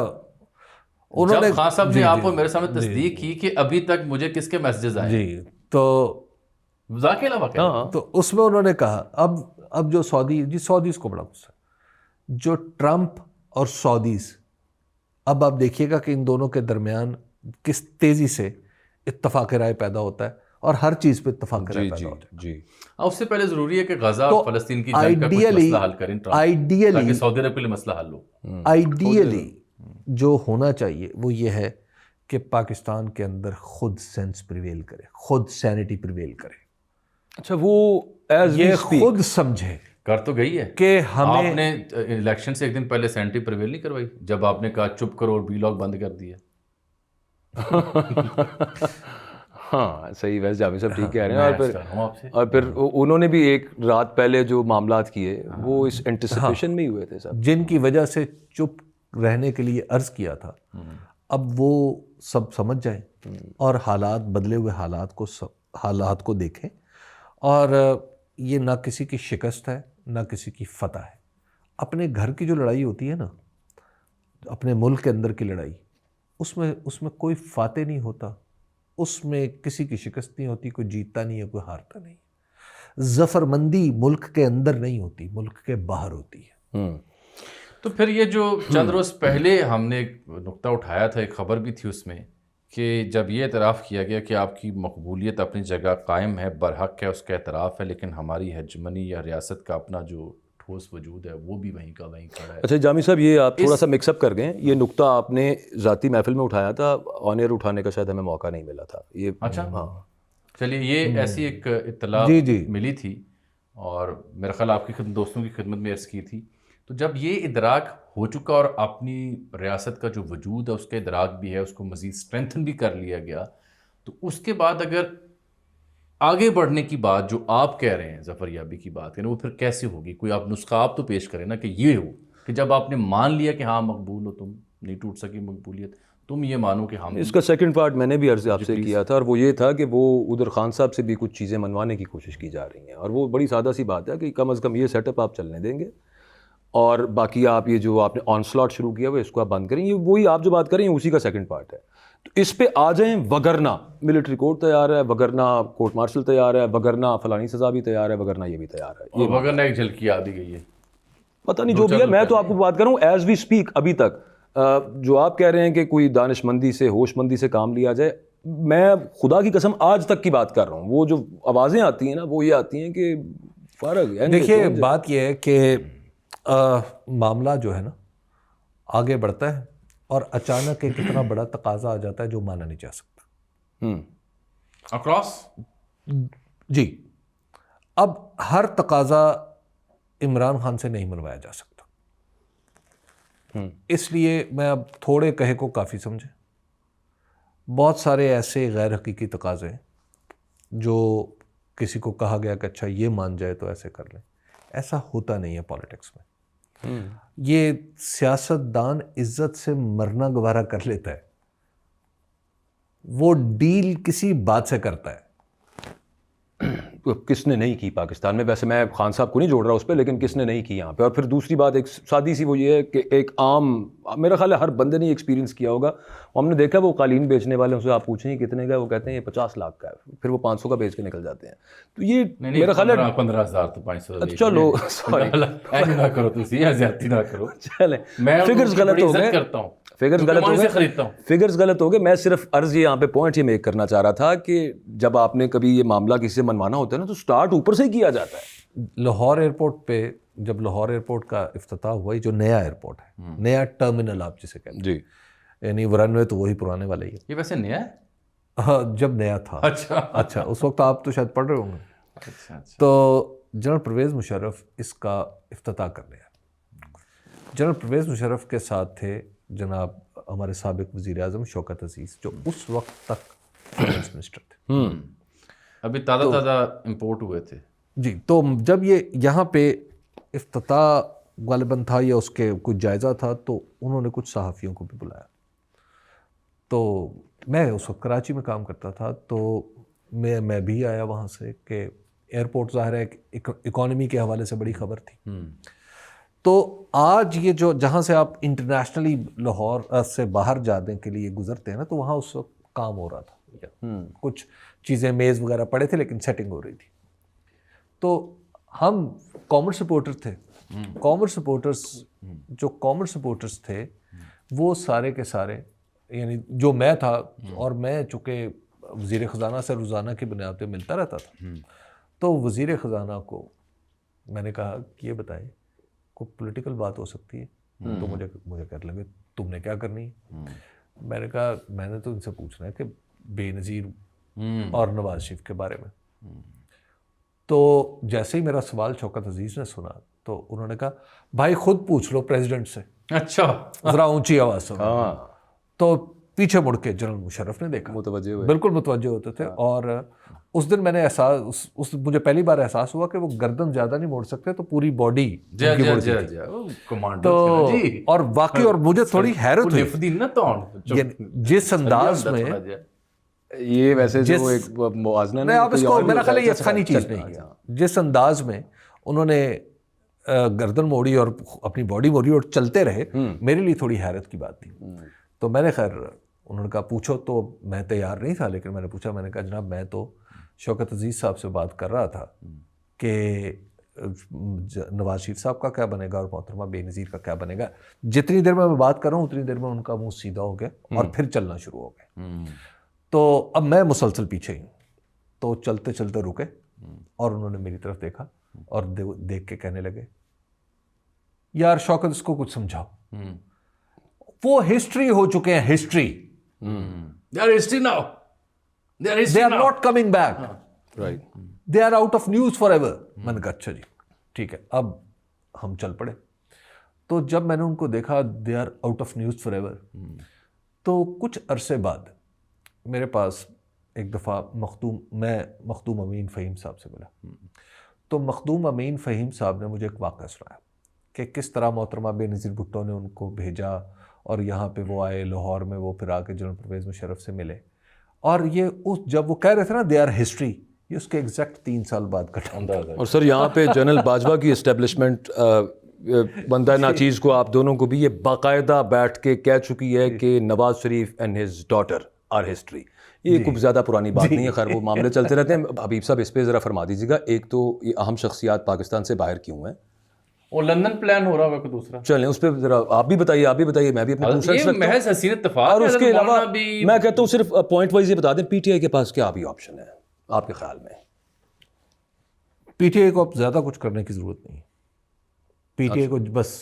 انہوں نے خان صاحب نے آپ کو میرے سامنے تصدیق کی کہ ابھی تک مجھے کس کے میسیجز آئے. جی تو ذاکرہ واقعہ، تو اس میں انہوں نے کہا اب جو سعودیز کو بڑا غصہ ہے، جو ٹرمپ اور سعودیز، اب آپ دیکھیے گا کہ ان دونوں کے درمیان کس تیزی سے اتفاق رائے پیدا ہوتا ہے اور ہر چیز پہ اتفاق رائے پیدا ہوتا ہے. جی اس سے پہلے ضروری ہے کہ غزہ اور فلسطین کی جنگ کا کچھ مسئلہ حل کریں تاکہ سعودی عرب کے لیے مسئلہ حل ہو. آئیڈیلی جو ہونا چاہیے وہ یہ ہے کہ پاکستان کے اندر خود سینس پریویل کرے، خود سینٹی پریویل کرے. اچھا وہ یہ خود سمجھے کر تو گئی ہے کہ ہمیں، آپ نے الیکشن سے ایک دن پہلے سینٹی پریویل نہیں کروائی جب آپ نے کہا چپ کرو اور ویلاگ بند کر دیا. ہاں صحیح، ویسے جاوید صاحب ٹھیک کہہ رہے ہیں. اور پھر انہوں نے بھی ایک رات پہلے جو معاملات کیے وہ اس اینٹیسپیشن میں ہی ہوئے تھے صاحب، جن کی وجہ سے چپ رہنے کے لیے عرض کیا تھا. اب وہ سب سمجھ جائیں اور بدلے ہوئے حالات کو دیکھیں. اور یہ نہ کسی کی شکست ہے نہ کسی کی فتح ہے. اپنے گھر کی جو لڑائی ہوتی ہے نا، اپنے ملک کے اندر کی لڑائی، اس میں کوئی فاتح نہیں ہوتا، اس میں کسی کی شکست نہیں ہوتی، کوئی جیتتا نہیں ہے، کوئی ہارتا نہیں. ظفرمندی ملک کے اندر نہیں ہوتی، ملک کے باہر ہوتی ہے۔ تو پھر یہ جو چند روز پہلے ہم نے ایک نقطہ اٹھایا تھا، ایک خبر بھی تھی اس میں، کہ جب یہ اعتراف کیا گیا کہ آپ کی مقبولیت اپنی جگہ قائم ہے، برحق ہے، اس کا اعتراف ہے، لیکن ہماری ہیجمنی یا ریاست کا اپنا جو ٹھوس وجود ہے وہ بھی وہیں کا وہیں کھڑا ہے۔ اچھا جامی صاحب، یہ آپ تھوڑا سا مکس اپ کر گئے، یہ نقطہ آپ نے ذاتی محفل میں اٹھایا تھا، آن ایئر اٹھانے کا شاید ہمیں موقع نہیں ملا تھا یہ۔ اچھا، ہاں چلیے، یہ ایسی ایک اطلاع ملی تھی اور میرا خیال آپ کی دوستوں کی خدمت میں عرض کی تھی۔ تو جب یہ ادراک ہو چکا اور اپنی ریاست کا جو وجود ہے اس کا ادراک بھی ہے، اس کو مزید اسٹرینتھن بھی کر لیا گیا، تو اس کے بعد اگر آگے بڑھنے کی بات جو آپ کہہ رہے ہیں، ظفر یابی کی بات کریں، وہ پھر کیسے ہوگی؟ کوئی آپ نسخہ آپ تو پیش کریں نا، کہ یہ ہو کہ جب آپ نے مان لیا کہ ہاں مقبول ہو، تم نہیں ٹوٹ سکی مقبولیت، تم یہ مانو کہ ہم۔ اس کا سیکنڈ پارٹ میں نے بھی عرض آپ سے کیا تھا، اور وہ یہ تھا کہ وہ ادھر خان صاحب سے بھی کچھ چیزیں منوانے کی کوشش کی جا رہی ہیں، اور وہ بڑی سادہ سی بات ہے کہ کم از کم یہ سیٹ اپ آپ چلنے دیں گے، اور باقی آپ یہ جو آپ نے آن سلاٹ شروع کیا ہوا اس کو آپ بند کریں۔ یہ وہی آپ جو بات کریں اسی کا سیکنڈ پارٹ ہے، تو اس پہ آ جائیں، وگرنہ ملٹری کورٹ تیار ہے، وگرنہ کورٹ مارشل تیار ہے، وگرنہ فلانی سزا بھی تیار ہے، وگرنہ یہ بھی تیار ہے، یہ وگرنہ ایک جھلکی آ بھی گئی ہے، پتہ نہیں جو بھی ہے۔ میں تو آپ کو بات کروں ایز وی اسپیک، ابھی تک جو آپ کہہ رہے ہیں کہ کوئی دانش مندی سے، ہوش مندی سے کام لیا جائے، میں خدا کی قسم آج تک کی بات کر رہا ہوں، وہ جو آوازیں آتی ہیں نا وہ یہ آتی ہیں کہ فارغ ہے۔ دیکھیے بات یہ ہے کہ معاملہ جو ہے نا آگے بڑھتا ہے اور اچانک ایک اتنا بڑا تقاضا آ جاتا ہے جو مانا نہیں جا سکتا اکراس۔ جی، اب ہر تقاضا عمران خان سے نہیں منوایا جا سکتا، اس لیے میں اب تھوڑے کہے کو کافی سمجھے، بہت سارے ایسے غیر حقیقی تقاضے ہیں جو کسی کو کہا گیا کہ اچھا یہ مان جائے تو ایسے کر لیں، ایسا ہوتا نہیں ہے پالیٹکس میں۔ یہ سیاست دان عزت سے مرنا گوارا کر لیتا ہے، وہ ڈیل کسی بات سے کرتا ہے۔ کس نے نہیں کی پاکستان میں؟ ویسے میں خان صاحب کو نہیں جوڑ رہا اس پہ، لیکن کس نے نہیں کی یہاں پہ؟ اور پھر دوسری بات ایک سادی سی وہ یہ ہے کہ ایک عام، میرا خیال ہے ہر بندے نے ایکسپیرینس کیا ہوگا، ہم نے دیکھا وہ قالین بیچنے والے، ان سے آپ پوچھیں کتنے کا، وہ کہتے ہیں یہ 50 لاکھ کا ہے، پھر وہ 500 کا بیچ کے نکل جاتے ہیں۔ تو یہ میرا خیال ہے 15,000 تو 500، چلو سوری نہ کرو تسی، زیادتی نہ کرو، چلیں فگرز غلط ہو گئے، کرتا ہوں، فگرز غلط ہو گئے۔ میں صرف عرض یہاں پہ پوائنٹ یہ میک کرنا چاہ رہا تھا کہ جب آپ نے کبھی یہ معاملہ کسی سے منوانا ہوتا ہے نا تو سٹارٹ اوپر سے ہی کیا جاتا ہے۔ لاہور ایئرپورٹ پہ جب لاہور ایئرپورٹ کا افتتاح ہوا، جو نیا ایئرپورٹ ہے، نیا ٹرمینل آپ جسے کہتے ہیں، جی، یعنی 92 تو وہی پرانے والے ہی، یہ ویسے نیا ہے؟ ہاں جب نیا تھا، اچھا اس وقت آپ تو شاید پڑھ رہے ہوں گے۔ تو جنرل پرویز مشرف اس کا افتتاح کرنے آئے۔ جنرل پرویز مشرف کے ساتھ تھے جناب ہمارے سابق وزیر اعظم شوکت عزیز، جو اس وقت تک فائنانس منسٹر تھے، ابھی تازہ امپورٹ ہوئے تھے۔ جی، تو جب یہ یہاں پہ افتتاح غالباً تھا یا اس کے کچھ جائزہ تھا، تو انہوں نے کچھ صحافیوں کو بھی بلایا۔ تو میں اس وقت کراچی میں کام کرتا تھا، تو میں بھی آیا وہاں سے کہ ایئرپورٹ ظاہر ہے اکانومی کے حوالے سے بڑی خبر تھی۔ تو آج یہ جو جہاں سے آپ انٹرنیشنلی لاہور سے باہر جانے کے لیے گزرتے ہیں نا، تو وہاں اس وقت کام ہو رہا تھا، کچھ چیزیں میز وغیرہ پڑے تھے لیکن سیٹنگ ہو رہی تھی۔ تو ہم کامرس رپورٹر تھے، کامرس رپورٹرز تھے وہ سارے کے سارے، یعنی جو میں تھا، اور میں چونکہ وزیر خزانہ سے روزانہ کی بنیاد پہ ملتا رہتا تھا، تو وزیر خزانہ کو میں نے کہا کہ یہ بتائیں کوئی پولیٹیکل بات ہو سکتی ہے؟ تو مجھے کہنے لگے تم نے کیا کرنی ہے؟ میں نے کہا میں نے تو ان سے پوچھنا ہے کہ بے نظیر اور نواز شریف کے بارے میں۔ تو جیسے ہی میرا سوال شوکت عزیز نے سنا تو انہوں نے کہا بھائی خود پوچھ لو پریزیڈنٹ سے، اچھا، ذرا اونچی آواز سے۔ تو پیچھے مڑ کے جنرل مشرف نے دیکھا، متوجہ ہوئے، بالکل متوجہ ہوتے تھے، اور اس دن میں نے مجھے پہلی بار احساس ہوا کہ وہ گردن زیادہ نہیں موڑ سکتے، تو پوری باڈی اور واقعی، اور مجھے تھوڑی حیرت ہوئی جس انداز میں یہ ویسے جو ایک موازنہ نہیں، آپ اس کو میرا خیال ہے یہ فنی چیز نہیں ہے، جس انداز میں انہوں نے گردن موڑی اور اپنی باڈی موڑی اور چلتے رہے، میرے لیے تھوڑی حیرت کی بات تھی۔ تو میں نے خیر انہوں نے کہا پوچھو، تو میں تیار نہیں تھا، لیکن میں نے پوچھا، میں نے کہا جناب میں تو شوکت عزیز صاحب سے بات کر رہا تھا کہ نواز شریف صاحب کا کیا بنے گا اور محترمہ بے نظیر کا کیا بنے گا. جتنی دیر میں بات کر رہا ہوں اتنی دیر میں ان کا منہ سیدھا ہو گیا اور پھر چلنا شروع ہو گئے. تو اب میں مسلسل پیچھے ہی ہوں. تو چلتے چلتے رکے اور انہوں نے میری طرف دیکھا اور دیکھ کے کہنے لگے یار شوکت اس کو کچھ سمجھاؤ. وہ ہسٹری ہو چکے ہیں, history. They are not coming back. Right. They are out of news forever. میں نے کہا اچھا جی ٹھیک ہے, اب ہم چل پڑے. تو جب میں نے ان کو دیکھا they are out of news forever, تو کچھ عرصے بعد میرے پاس ایک دفعہ مخدوم امین فہیم صاحب سے ملا. تو مخدوم امین فہیم صاحب نے مجھے ایک واقعہ سنایا کہ کس طرح محترمہ بے نظیر بھٹو نے ان کو بھیجا اور یہاں پہ وہ آئے لاہور میں, وہ پھر آ کے جنرل پرویز مشرف سے ملے. اور یہ جب وہ کہہ رہے تھے نا دے آر ہسٹری, یہ اس کے ایگزیکٹ 3 سال بعد کٹا. اور سر یہاں پہ جنرل باجوہ کی اسٹیبلشمنٹ بندہ ناچیز کو آپ دونوں کو بھی یہ باقاعدہ بیٹھ کے کہہ چکی ہے کہ Nawaz Sharif and his daughter are history. یہ کچھ زیادہ پرانی بات نہیں ہے, خیر وہ معاملے چلتے رہتے ہیں. حبیب صاحب اس پہ ذرا فرما دیجیے گا, ایک تو یہ اہم شخصیات پاکستان سے باہر کیوں ہیں, اور لندن پلان ہو رہا ہوگا کوئی دوسرا. چلیں اس پہ ذرا آپ بھی بتائیے میں بھی اپنے ٹو سینٹس رکھتا ہوں. محض حسین اتفاق. اور اس کے علاوہ میں کہتا ہوں صرف پوائنٹ وائز یہ بتا دیں, پی ٹی آئی کے پاس کیا ابھی آپشن ہے آپ کے خیال میں؟ پی ٹی آئی کو اب زیادہ کچھ کرنے کی ضرورت نہیں. پی ٹی آئی کو بس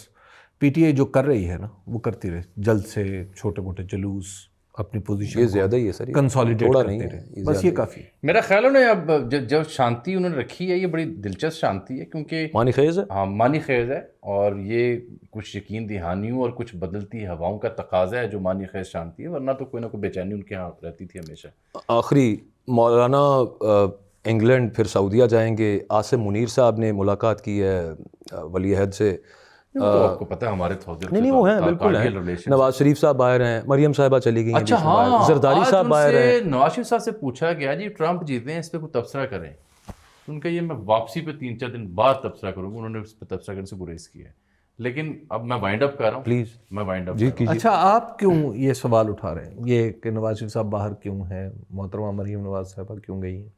پی ٹی آئی جو کر رہی ہے نا وہ کرتی رہے, جلد سے چھوٹے موٹے جلوس اپنی پوزیشن یہ زیادہ ہی ہے سر, کنسالیڈیٹ کرتے رہے, بس یہ کافی. میرا خیال ہے نا اب جو شانتی انہوں نے رکھی ہے یہ بڑی دلچسپ شانتی ہے, کیونکہ مانی خیز ہے. ہاں مانی خیز ہے, اور یہ کچھ یقین دہانیوں اور کچھ بدلتی ہواؤں کا تقاضا ہے جو مانی خیز شانتی ہے, ورنہ تو کوئی نہ کوئی بے چینی ان کے یہاں رہتی تھی ہمیشہ. آخری مولانا انگلینڈ پھر سعودیہ جائیں گے, عاصم منیر صاحب نے ملاقات کی ہے ولی عہد سے. آپ کو پتا ہے ہمارے نہیں وہ ہیں بالکل ہیں. نواز شریف صاحب باہر ہیں, مریم صاحبہ چلی گئی ہیں. اچھا ہاں, زرداری صاحب باہر ہیں. نواز شریف صاحب سے پوچھا گیا جی ٹرمپ جیتے ہیں اس پہ کوئی تبصرہ کریں, ان کا یہ میں واپسی پہ 3-4 دن بعد تبصرہ کروں گا. انہوں نے اس پہ تبصرہ کرنے سے گریز کیا ہے. لیکن اب میں وائنڈ اپ کر رہا ہوں, پلیز میں وائنڈ اپ. اچھا آپ کیوں یہ سوال اٹھا رہے ہیں یہ کہ نواز شریف صاحب باہر کیوں ہیں, محترمہ مریم نواز صاحبہ کیوں گئی ہیں؟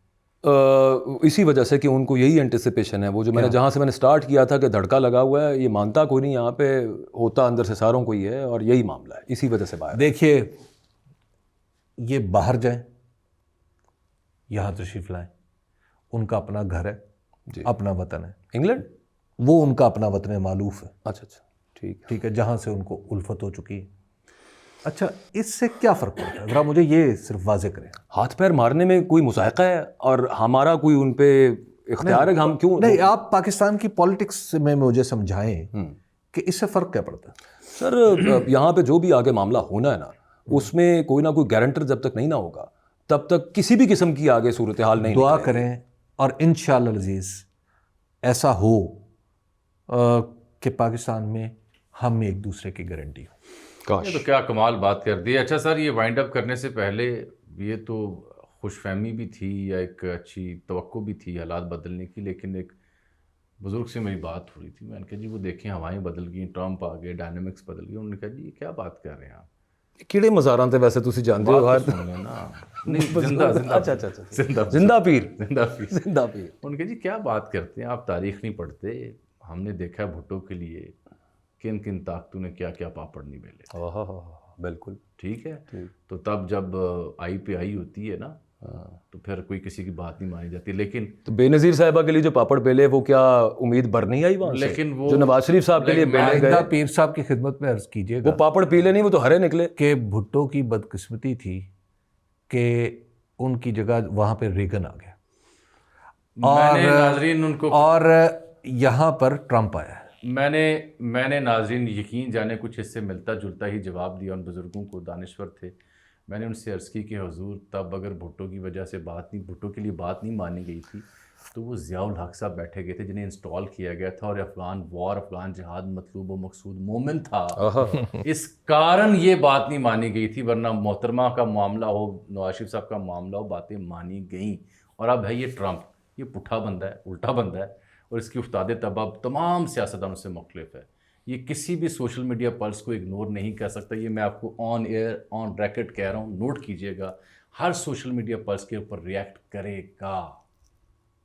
اسی وجہ سے کہ ان کو یہی انٹیسپیشن ہے, وہ جو میں نے جہاں سے میں نے سٹارٹ کیا تھا کہ دھڑکا لگا ہوا ہے, یہ مانتا کوئی نہیں یہاں پہ, ہوتا اندر سے ساروں کو ہی ہے, اور یہی معاملہ ہے, اسی وجہ سے باہر. دیکھیے یہ باہر جائیں یہاں تشریف لائیں, ان کا اپنا گھر ہے, اپنا وطن ہے انگلینڈ, وہ ان کا اپنا وطن معلوف ہے. اچھا ٹھیک ہے, جہاں سے ان کو الفت ہو چکی ہے. اچھا اس سے کیا فرق پڑتا ہے, ذرا مجھے یہ صرف واضح کریں. ہاتھ پیر مارنے میں کوئی مذائقہ ہے اور ہمارا کوئی ان پہ اختیار ہے, ہم کیوں نہیں. آپ پاکستان کی پالیٹکس میں مجھے سمجھائیں کہ اس سے فرق کیا پڑتا ہے. سر یہاں پہ جو بھی آگے معاملہ ہونا ہے نا, اس میں کوئی نہ کوئی گارنٹر جب تک نہیں نہ ہوگا تب تک کسی بھی قسم کی آگے صورتحال نہیں. دعا کریں اور انشاءاللہ العزیز ایسا ہو کہ پاکستان میں ہم ایک دوسرے کی گارنٹی ہو. یہ تو کیا کمال بات کر دی. اچھا سر, یہ وائنڈ اپ کرنے سے پہلے یہ تو خوش فہمی بھی تھی یا ایک اچھی توقع بھی تھی حالات بدلنے کی, لیکن ایک بزرگ سے میری بات ہو رہی تھی. میں نے کہا جی وہ دیکھیں ہوائیں بدل گئیں, ٹرمپ آ گئے, ڈائنامکس بدل گئی. انہوں نے کہا جی کیا بات کر رہے ہیں آپ, کیڑے مزاراں تے ویسے تسی جانتے ہو نا. زندہ پیر. انہوں نے کہا جی کیا بات کرتے ہیں آپ, تاریخ نہیں پڑھتے. ہم نے دیکھا بھٹو کے لیے کن کن طاقتوں نے کیا کیا پاپڑ نہیں بیلے. بالکل ٹھیک ہے. تو تب جب آئی پہ آئی ہوتی ہے نا تو پھر کوئی کسی کی بات نہیں مانی جاتی. لیکن تو بے نظیر صاحبہ کے لیے جو پاپڑ بیلے وہ کیا امید بھر نہیں آئی وہاں سے؟ لیکن وہ جو نواز شریف صاحب کے لیے بیلے گئے, پیر صاحب کی خدمت میں عرض کیجیے گا وہ پاپڑ پیلے نہیں, وہ تو ہرے نکلے. کہ بھٹو کی بدقسمتی تھی کہ ان کی جگہ وہاں پہ ریگن آ گیا اور یہاں پر ٹرمپ آیا. میں نے ناظرین یقین جانے کچھ اس سے ملتا جلتا ہی جواب دیا. ان بزرگوں کو دانشور تھے, میں نے ان سے عرض کی کہ حضور تب اگر بھٹو کی وجہ سے بھٹو کے لیے بات نہیں مانی گئی تھی تو وہ ضیاء الحق صاحب بیٹھے گئے تھے جنہیں انسٹال کیا گیا تھا, اور افغان جہاد مطلوب و مقصود مومن تھا. اس کارن یہ بات نہیں مانی گئی تھی, ورنہ محترمہ کا معاملہ ہو, نواز شریف صاحب کا معاملہ ہو, باتیں مانی گئیں. اور اب ہے یہ ٹرمپ, یہ پٹھا بندہ ہے, الٹا بندہ ہے, اور اس کی افتاد تباب تمام سیاستدانوں سے مختلف ہے. یہ کسی بھی سوشل میڈیا پلس کو اگنور نہیں کر سکتا. یہ میں آپ کو آن ایئر آن ریکارڈ کہہ رہا ہوں, نوٹ کیجئے گا. ہر سوشل میڈیا پلس کے اوپر ریئیکٹ کرے گا.